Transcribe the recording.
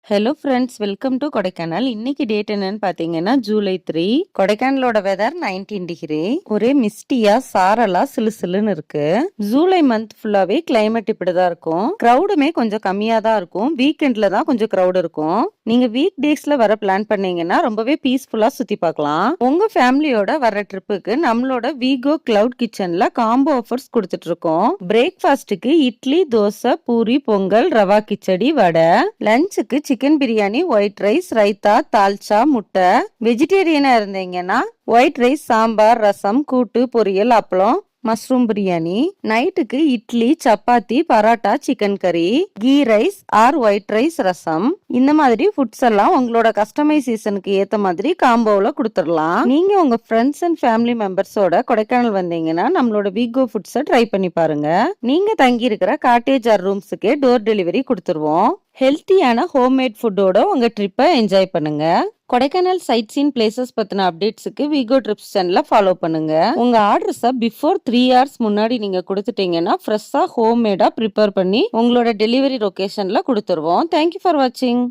Hello friends, welcome to Kodaikanal. இன்னைக்கு date என்னன்னு பாத்தீங்கன்னா ஜூலை 3. கொடைக்கானலோட weather 19 degree. ஒரே மிஸ்டியா சாரலா சிலுசிலுன்னு இருக்கு. ஜூலை மந்த் ஃபுல்லாவே கிளைமேட் இப்படிதான் இருக்கும். கிரௌடுமே கொஞ்சம் கம்மியா தான் இருக்கும். வீக்கெண்ட்ல தான் கொஞ்சம் கிரௌட் இருக்கும். நீங்க வீக் டேஸ்ல வர பிளான் பண்ணீங்கன்னா ரொம்பவே பீஸ்ஃபுல்லா சுத்தி பார்க்கலாம். உங்க ஃபேமிலியோட வர ட்ரிப்புக்கு நம்மளோட வீகோ கிளவுட் கிச்சன்ல காம்போ ஆஃபர்ஸ் கொடுத்துட்டு இருக்கோம். பிரேக்ஃபாஸ்ட்டுக்கு இட்லி, தோசை, பூரி, பொங்கல், ரவா கிச்சடி, வடை. லஞ்சுக்கு chicken biryani, white rice, raita, dalcha, முட்டை. வெஜிடேரியனா இருந்தீங்கன்னா ஒயிட் ரைஸ், சாம்பார், ரசம், கூட்டு, பொரியல், அப்பளம், மஷ்ரூம் பிரியாணி. நைட்டுக்கு இட்லி, சப்பாத்தி, பரோட்டா, சிக்கன் கறி, ghee rice or white rice, rasam. இந்த மாதிரி ஃபுட்ஸ் எல்லாம் உங்களோட கஸ்டமைசேஷனுக்கு ஏத்த மாதிரி காம்போல கொடுத்துடலாம். நீங்க உங்க ஃப்ரெண்ட்ஸ் அண்ட் ஃபேமிலி மெம்பர்ஸோட கொடைக்கானல் வந்தீங்கன்னா நம்மளோட வீகோ ஃபுட்ஸை ட்ரை பண்ணி பாருங்க. நீங்க தங்கி இருக்கிற காட்டேஜ் ஆர் ரூம்ஸுக்கே டோர் டெலிவரி கொடுத்துருவோம். ஹெல்த்தியான ஹோம்மேட் ஃபுட்டோட உங்க ட்ரிப்பை என்ஜாய் பண்ணுங்க. கொடைக்கானல் சைட் சீன் பிளேசஸ் பத்தின அப்டேட்ஸுக்கு வீகோ ட்ரிப்ஸ் சேனலை ஃபாலோ பண்ணுங்க. உங்க ஆர்டர்ஸை பிஃபோர் 3 hours முன்னாடி நீங்க கொடுத்துட்டீங்கன்னா ஃப்ரெஷ்ஷா ஹோம்மேடா ப்ரிப்பேர் பண்ணி உங்களோட டெலிவரி லொகேஷன்ல கொடுத்துருவோம். தேங்க்யூ ஃபார் வாட்சிங்.